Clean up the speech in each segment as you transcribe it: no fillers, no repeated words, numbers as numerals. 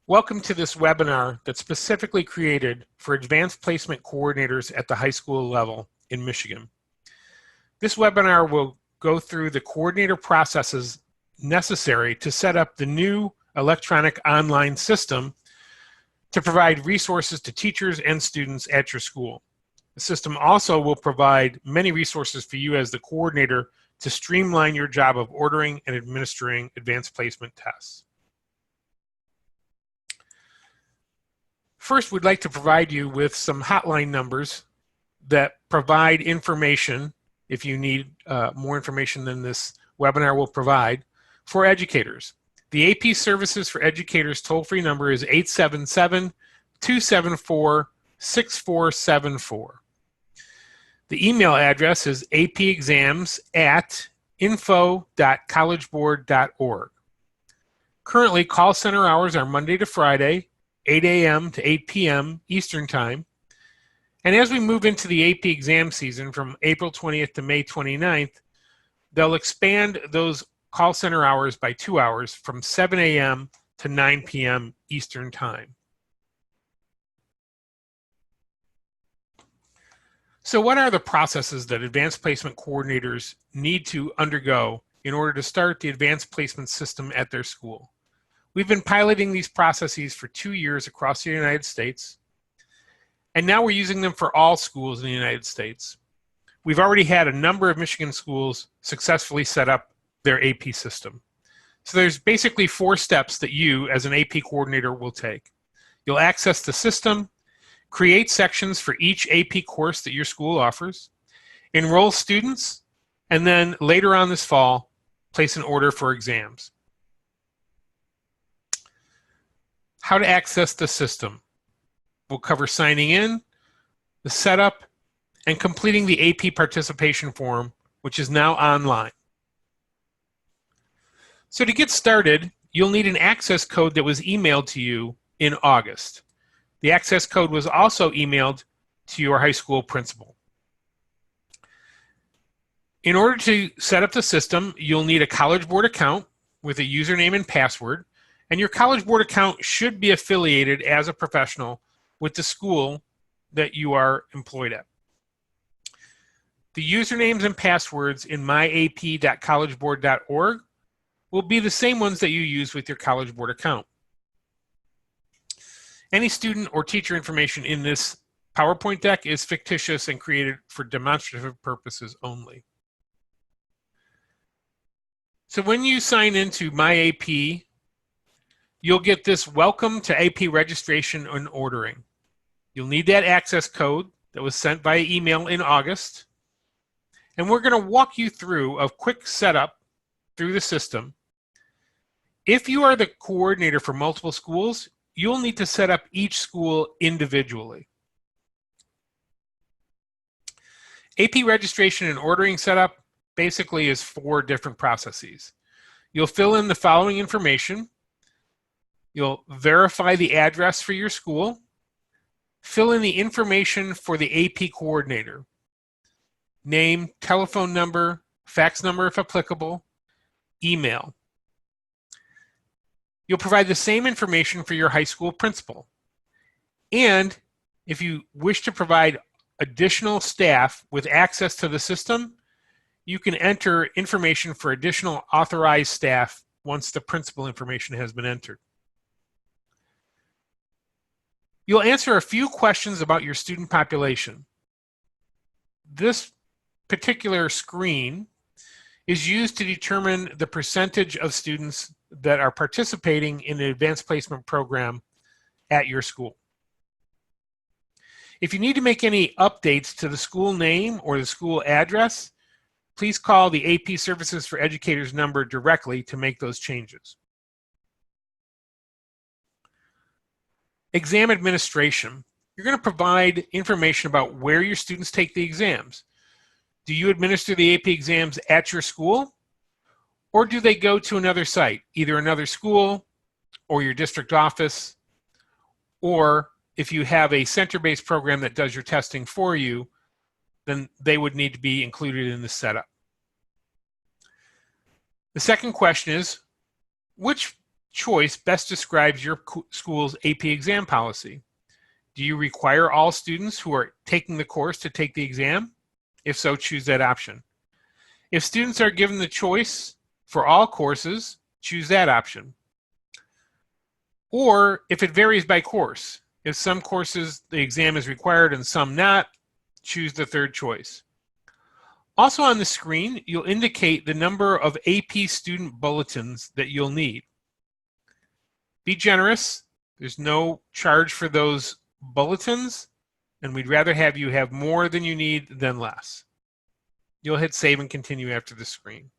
Welcome to this webinar that's specifically created for advanced placement coordinators at the high school level in Michigan. This webinar will go through the coordinator processes necessary to set up the new electronic online system to provide resources to teachers and students at your school. The system also will provide many resources for you as the coordinator to streamline your job of ordering and administering advanced placement tests. First, we'd like to provide you with some hotline numbers that provide information, if you need more information than this webinar will provide, for educators. The AP Services for Educators toll-free number is 877-274-6474. The email address is apexams@info.collegeboard.org. Currently, call center hours are Monday to Friday, 8 a.m. to 8 p.m. Eastern Time. And as we move into the AP exam season from April 20th to May 29th, they'll expand those call center hours by 2 hours from 7 a.m. to 9 p.m. Eastern Time. So what are the processes that advanced placement coordinators need to undergo in order to start the advanced placement system at their school? We've been piloting these processes for 2 years across the United States, and now we're using them for all schools in the United States. We've already had a number of Michigan schools successfully set up their AP system. So there's basically 4 steps that you, as an AP coordinator, will take. You'll access the system, create sections for each AP course that your school offers, enroll students, and then later on this fall, place an order for exams. How to access the system. We'll cover signing in, the setup, and completing the AP participation form, which is now online. So to get started, you'll need an access code that was emailed to you in August. The access code was also emailed to your high school principal. In order to set up the system, you'll need a College Board account with a username and password. And your College Board account should be affiliated as a professional with the school that you are employed at. The usernames and passwords in myap.collegeboard.org will be the same ones that you use with your College Board account. Any student or teacher information in this PowerPoint deck is fictitious and created for demonstrative purposes only. So when you sign into MyAP, you'll get this welcome to AP registration and ordering. You'll need that access code that was sent by email in August. And we're going to walk you through a quick setup through the system. If you are the coordinator for multiple schools, you'll need to set up each school individually. AP registration and ordering setup basically is 4 different processes. You'll fill in the following information. You'll verify the address for your school, fill in the information for the AP coordinator, name, telephone number, fax number if applicable, email. You'll provide the same information for your high school principal. And if you wish to provide additional staff with access to the system, you can enter information for additional authorized staff once the principal information has been entered. You'll answer a few questions about your student population. This particular screen is used to determine the percentage of students that are participating in an advanced placement program at your school. If you need to make any updates to the school name or the school address, please call the AP Services for Educators number directly to make those changes. Exam administration. You're going to provide information about where your students take the exams. Do you administer the AP exams at your school? Or do they go to another site, either another school or your district office? Or if you have a center-based program that does your testing for you, then they would need to be included in the setup. The second question is, which choice best describes your school's AP exam policy? Do you require all students who are taking the course to take the exam? If so, choose that option. If students are given the choice for all courses, choose that option. Or if it varies by course, if some courses the exam is required and some not, choose the third choice. Also on the screen, you'll indicate the number of AP student bulletins that you'll need. Be generous. There's no charge for those bulletins, and we'd rather have you have more than you need than less. You'll hit save and continue after the screen.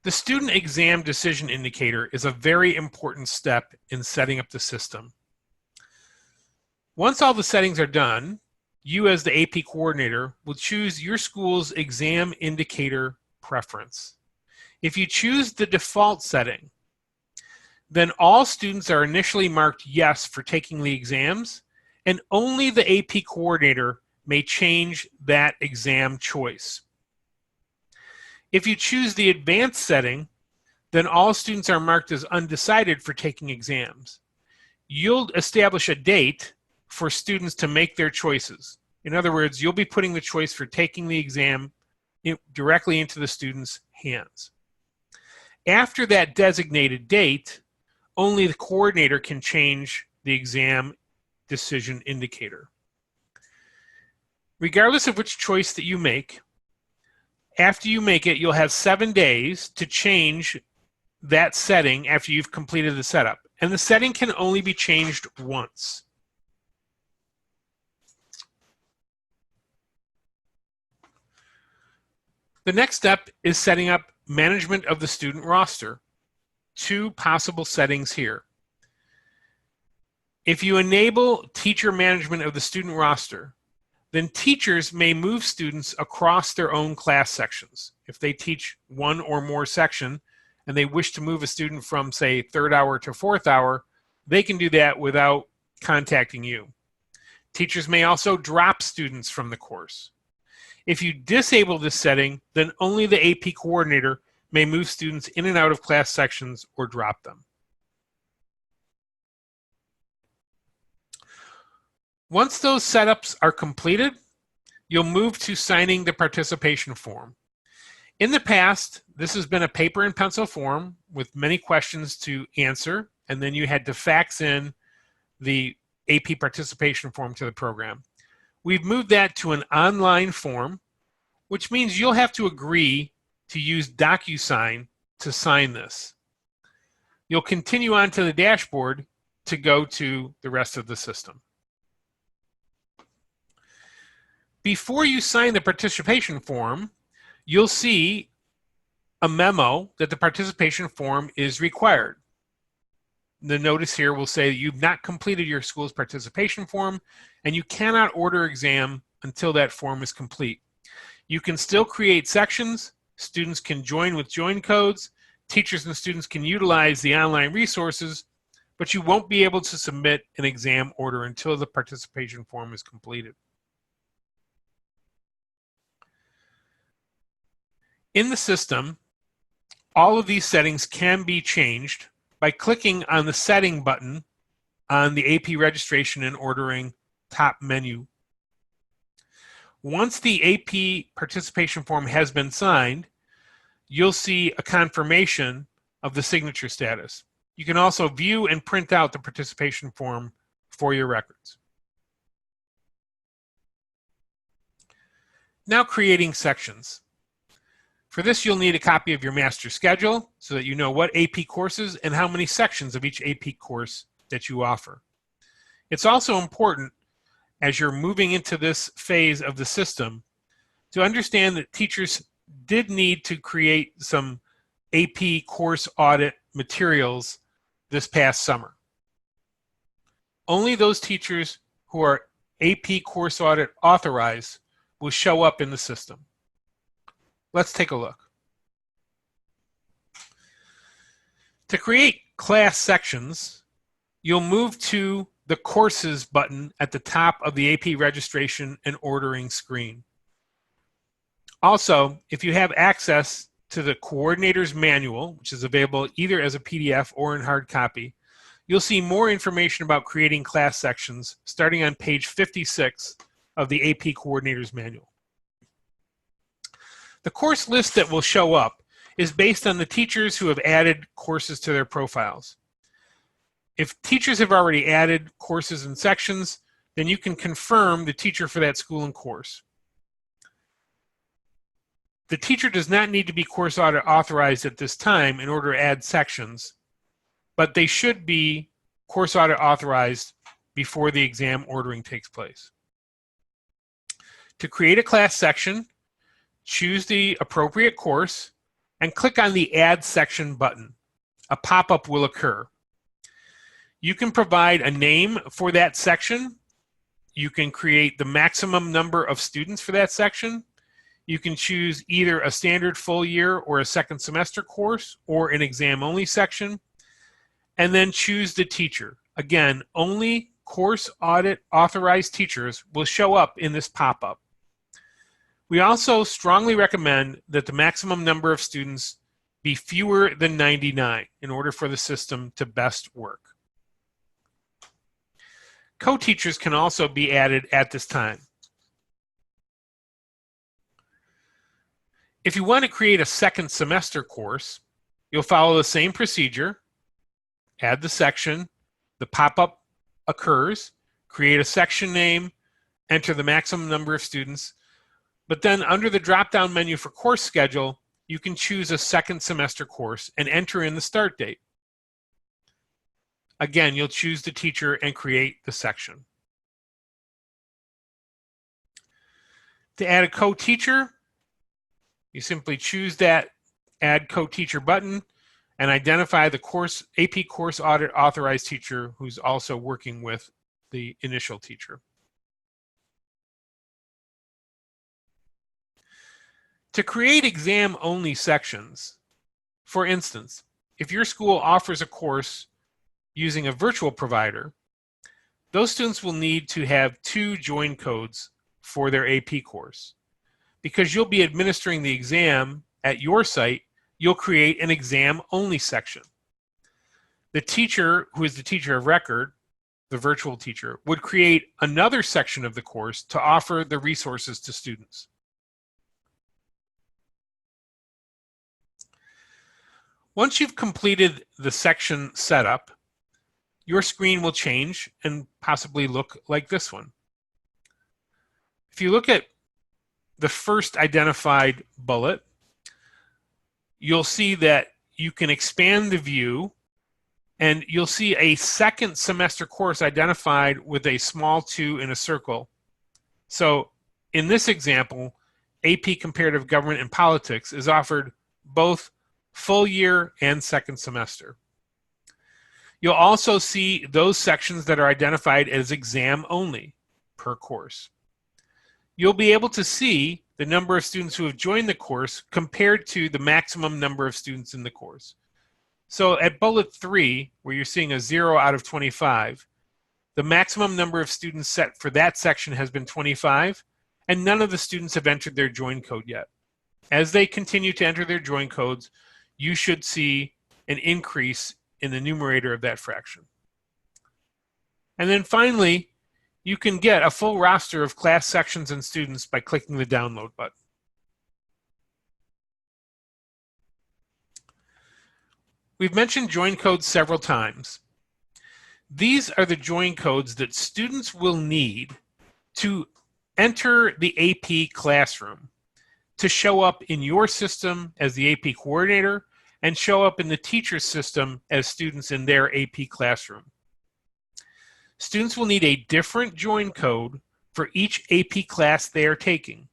The student exam decision indicator is a very important step in setting up the system. Once all the settings are done, you as the AP coordinator will choose your school's exam indicator preference. If you choose the default setting, then all students are initially marked yes for taking the exams, and only the AP coordinator may change that exam choice. If you choose the advanced setting, then all students are marked as undecided for taking exams. You'll establish a date for students to make their choices. In other words, you'll be putting the choice for taking the exam directly into the student's hands. After that designated date, only the coordinator can change the exam decision indicator. Regardless of which choice that you make, after you make it, you'll have 7 days to change that setting after you've completed the setup. And the setting can only be changed once. The next step is setting up management of the student roster. 2 possible settings here. If you enable teacher management of the student roster, then teachers may move students across their own class sections. If they teach one or more section and they wish to move a student from, say, 3rd hour to 4th hour, they can do that without contacting you. Teachers may also drop students from the course. If you disable this setting, then only the AP coordinator may move students in and out of class sections or drop them. Once those setups are completed, you'll move to signing the participation form. In the past, this has been a paper and pencil form with many questions to answer, and then you had to fax in the AP participation form to the program. We've moved that to an online form, which means you'll have to agree to use DocuSign to sign this. You'll continue on to the dashboard to go to the rest of the system. Before you sign the participation form, you'll see a memo that the participation form is required. The notice here will say that you've not completed your school's participation form and you cannot order exam until that form is complete. You can still create sections, students can join with join codes, teachers and students can utilize the online resources, but you won't be able to submit an exam order until the participation form is completed. In the system, all of these settings can be changed by clicking on the setting button on the AP registration and ordering top menu. Once the AP participation form has been signed, you'll see a confirmation of the signature status. You can also view and print out the participation form for your records. Now creating sections. For this, you'll need a copy of your master schedule so that you know what AP courses and how many sections of each AP course that you offer. It's also important, as you're moving into this phase of the system, to understand that teachers did need to create some AP course audit materials this past summer. Only those teachers who are AP course audit authorized will show up in the system. Let's take a look. To create class sections, you'll move to the Courses button at the top of the AP registration and ordering screen. Also, if you have access to the coordinator's manual, which is available either as a PDF or in hard copy, you'll see more information about creating class sections starting on page 56 of the AP Coordinator's Manual. The course list that will show up is based on the teachers who have added courses to their profiles. If teachers have already added courses and sections, then you can confirm the teacher for that school and course. The teacher does not need to be course audit authorized at this time in order to add sections, but they should be course audit authorized before the exam ordering takes place. To create a class section, choose the appropriate course and click on the Add Section button. A pop-up will occur. You can provide a name for that section. You can create the maximum number of students for that section. You can choose either a standard full year or a second semester course or an exam-only section, and then choose the teacher. Again, only course audit authorized teachers will show up in this pop-up. We also strongly recommend that the maximum number of students be fewer than 99 in order for the system to best work. Co-teachers can also be added at this time. If you want to create a second semester course, you'll follow the same procedure. Add the section, the pop-up occurs, create a section name, enter the maximum number of students, but then under the drop-down menu for course schedule, you can choose a second semester course and enter in the start date. Again, you'll choose the teacher and create the section. To add a co-teacher, you simply choose that Add Co-Teacher button and identify the AP Course Audit Authorized teacher who's also working with the initial teacher. To create exam-only sections, for instance, if your school offers a course using a virtual provider, those students will need to have 2 join codes for their AP course. Because you'll be administering the exam at your site, you'll create an exam-only section. The teacher, who is the teacher of record, the virtual teacher, would create another section of the course to offer the resources to students. Once you've completed the section setup, your screen will change and possibly look like this one. If you look at the first identified bullet, you'll see that you can expand the view and you'll see a second semester course identified with a small 2 in a circle. So in this example, AP Comparative Government and Politics is offered both full year and second semester. You'll also see those sections that are identified as exam only per course. You'll be able to see the number of students who have joined the course compared to the maximum number of students in the course. So at bullet 3, where you're seeing a 0 out of 25, the maximum number of students set for that section has been 25, and none of the students have entered their join code yet. As they continue to enter their join codes, you should see an increase in the numerator of that fraction. And then finally, you can get a full roster of class sections and students by clicking the download button. We've mentioned join codes several times. These are the join codes that students will need to enter the AP classroom to show up in your system as the AP coordinator and show up in the teacher's system as students in their AP classroom. Students will need a different join code for each AP class they are taking.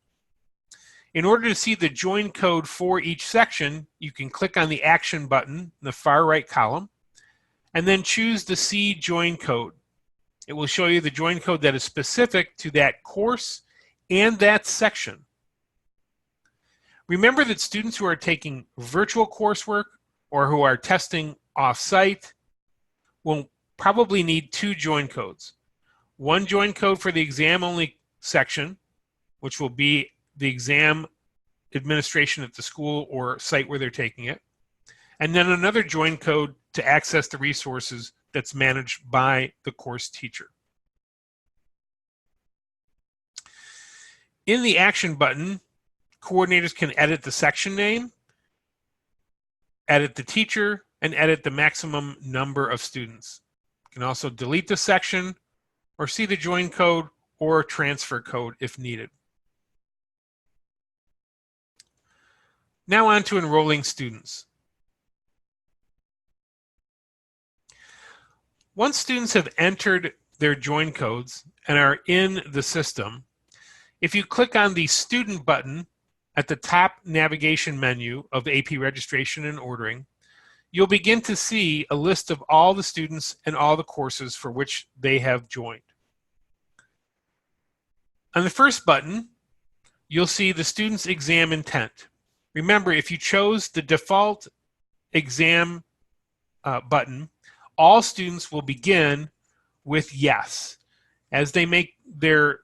In order to see the join code for each section, you can click on the Action button in the far right column and then choose the See Join Code. It will show you the join code that is specific to that course and that section. Remember that students who are taking virtual coursework or who are testing off-site will probably need 2 join codes. One join code for the exam-only section, which will be the exam administration at the school or site where they're taking it, and then another join code to access the resources that's managed by the course teacher. In the action button, coordinators can edit the section name, edit the teacher, and edit the maximum number of students. You can also delete the section or see the join code or transfer code if needed. Now on to enrolling students. Once students have entered their join codes and are in the system, if you click on the Student button at the top navigation menu of AP Registration and Ordering, you'll begin to see a list of all the students and all the courses for which they have joined. On the first button, you'll see the student's exam intent. Remember, if you chose the default exam button, all students will begin with yes. As they make their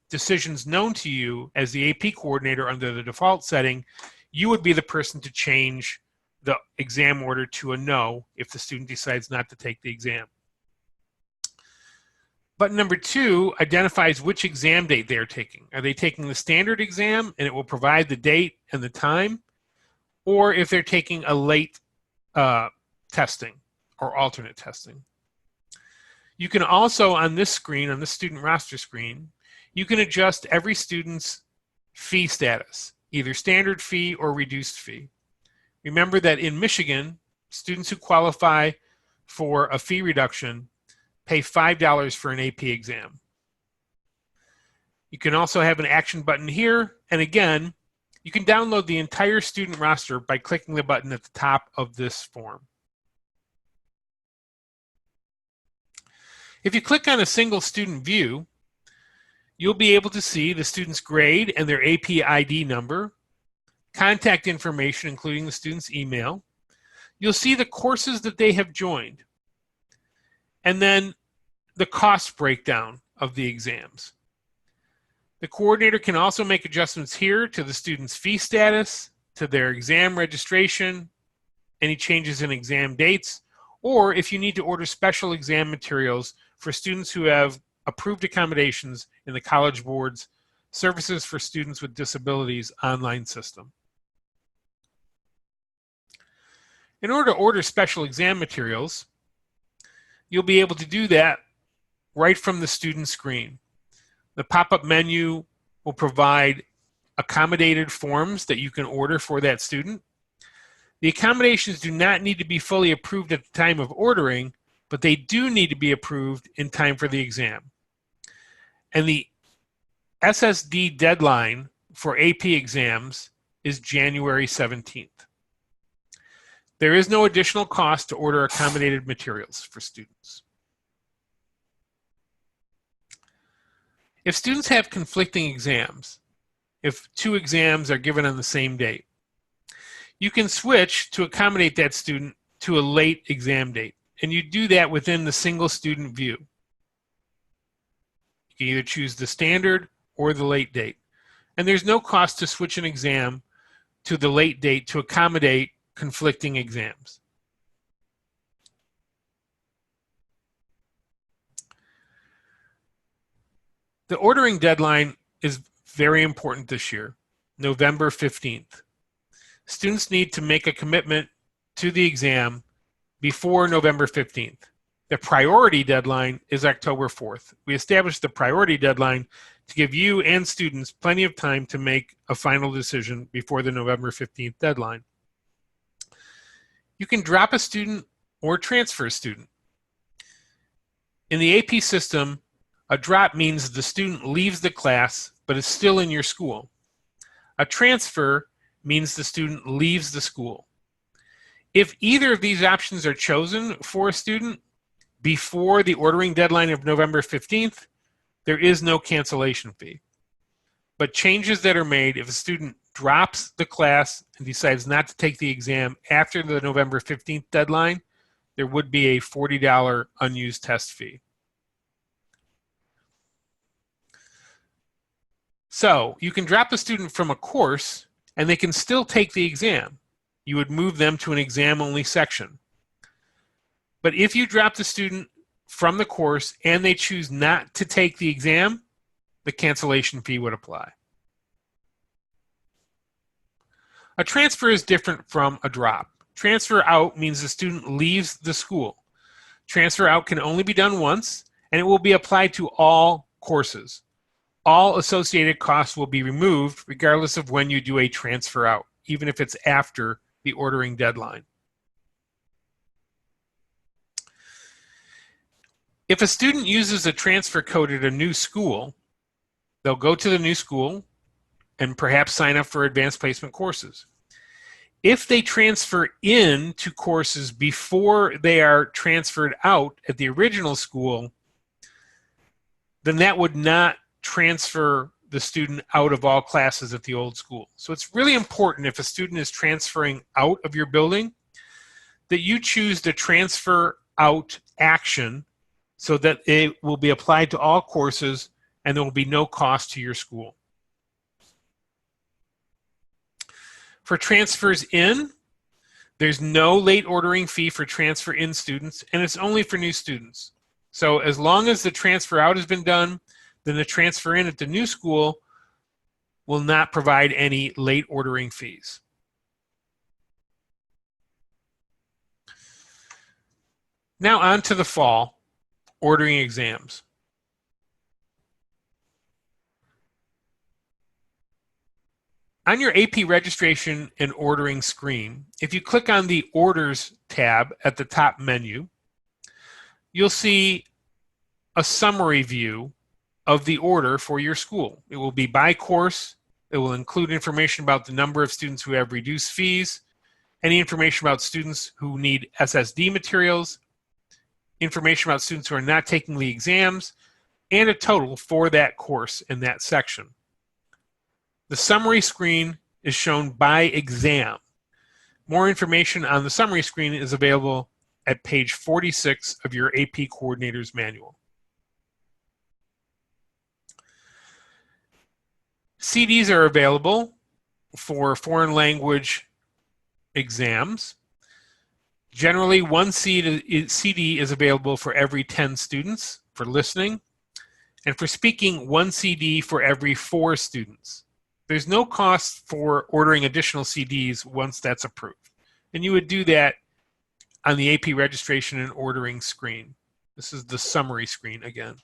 decisions known to you as the AP coordinator under the default setting, you would be the person to change the exam order to a no if the student decides not to take the exam. Button number 2 identifies which exam date they are taking. Are they taking the standard exam and it will provide the date and the time? Or if they're taking a late testing or alternate testing. You can also, on this screen, on the student roster screen, you can adjust every student's fee status, either standard fee or reduced fee. Remember that in Michigan, students who qualify for a fee reduction pay $5 for an AP exam. You can also have an action button here, and again, you can download the entire student roster by clicking the button at the top of this form. If you click on a single student view, you'll be able to see the student's grade and their AP ID number, contact information including the student's email. You'll see the courses that they have joined, and then the cost breakdown of the exams. The coordinator can also make adjustments here to the student's fee status, to their exam registration, any changes in exam dates, or if you need to order special exam materials for students who have approved accommodations in the College Board's Services for Students with Disabilities online system. In order to order special exam materials, you'll be able to do that right from the student screen. The pop-up menu will provide accommodated forms that you can order for that student. The accommodations do not need to be fully approved at the time of ordering, but they do need to be approved in time for the exam. And the SSD deadline for AP exams is January 17th. There is no additional cost to order accommodated materials for students. If students have conflicting exams, if 2 exams are given on the same date, you can switch to accommodate that student to a late exam date, and you do that within the single student view. You can either choose the standard or the late date, and there's no cost to switch an exam to the late date to accommodate conflicting exams. The ordering deadline is very important this year, November 15th. Students need to make a commitment to the exam before November 15th. The priority deadline is October 4th. We established the priority deadline to give you and students plenty of time to make a final decision before the November 15th deadline. You can drop a student or transfer a student. In the AP system, a drop means the student leaves the class but is still in your school. A transfer means the student leaves the school. If either of these options are chosen for a student before the ordering deadline of November 15th, there is no cancellation fee. But changes that are made if a student drops the class and decides not to take the exam after the November 15th deadline, there would be a $40 unused test fee. So you can drop a student from a course and they can still take the exam. You would move them to an exam-only section. But if you drop the student from the course and they choose not to take the exam, the cancellation fee would apply. A transfer is different from a drop. Transfer out means the student leaves the school. Transfer out can only be done once, and it will be applied to all courses. All associated costs will be removed regardless of when you do a transfer out, even if it's after the ordering deadline. If a student uses a transfer code at a new school, they'll go to the new school and perhaps sign up for advanced placement courses. If they transfer in to courses before they are transferred out at the original school, then that would not transfer the student out of all classes at the old school. So it's really important, if a student is transferring out of your building, that you choose the transfer out action so that it will be applied to all courses and there will be no cost to your school. For transfers in, there's no late ordering fee for transfer in students, and it's only for new students. So as long as the transfer out has been done, then the transfer in at the new school will not provide any late ordering fees. Now on to the fall, ordering exams. On your AP registration and ordering screen, if you click on the Orders tab at the top menu, you'll see a summary view of the order for your school. It will be by course. It will include information about the number of students who have reduced fees, any information about students who need SSD materials, information about students who are not taking the exams, and a total for that course in that section. The summary screen is shown by exam. More information on the summary screen is available at page 46 of your AP Coordinator's Manual. CDs are available for foreign language exams. Generally, one CD is available for every 10 students for listening, and for speaking, one CD for every 4 students. There's no cost for ordering additional CDs once that's approved. And you would do that on the AP registration and ordering screen. This is the summary screen again.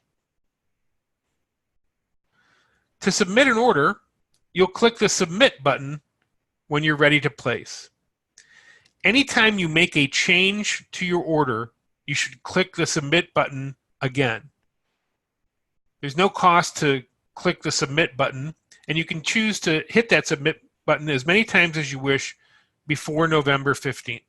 To submit an order, you'll click the Submit button when you're ready to place. Anytime you make a change to your order, you should click the Submit button again. There's no cost to click the Submit button, and you can choose to hit that Submit button as many times as you wish before November 15th.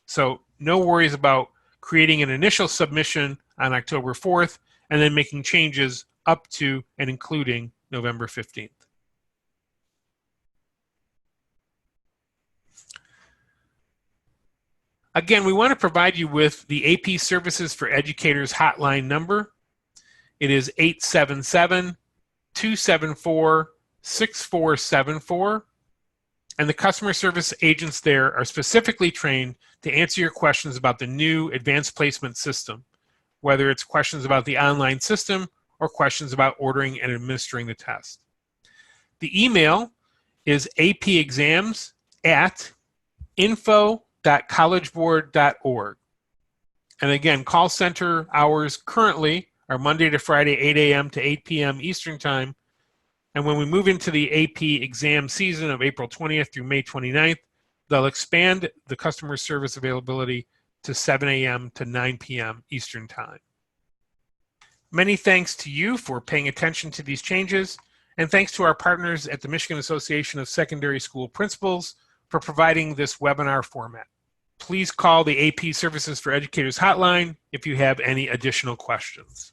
So no worries about creating an initial submission on October 4th and then making changes up to and including November 15th. Again, we want to provide you with the AP Services for Educators hotline number. It is 877-274-6474. And the customer service agents there are specifically trained to answer your questions about the new advanced placement system, whether it's questions about the online system or questions about ordering and administering the test. The email is apexams@info.collegeboard.org. And again, call center hours currently are Monday to Friday, 8 a.m. to 8 p.m. Eastern Time. And when we move into the AP exam season of April 20th through May 29th, they'll expand the customer service availability to 7 a.m. to 9 p.m. Eastern Time. Many thanks to you for paying attention to these changes, and thanks to our partners at the Michigan Association of Secondary School Principals for providing this webinar format. Please call the AP Services for Educators hotline if you have any additional questions.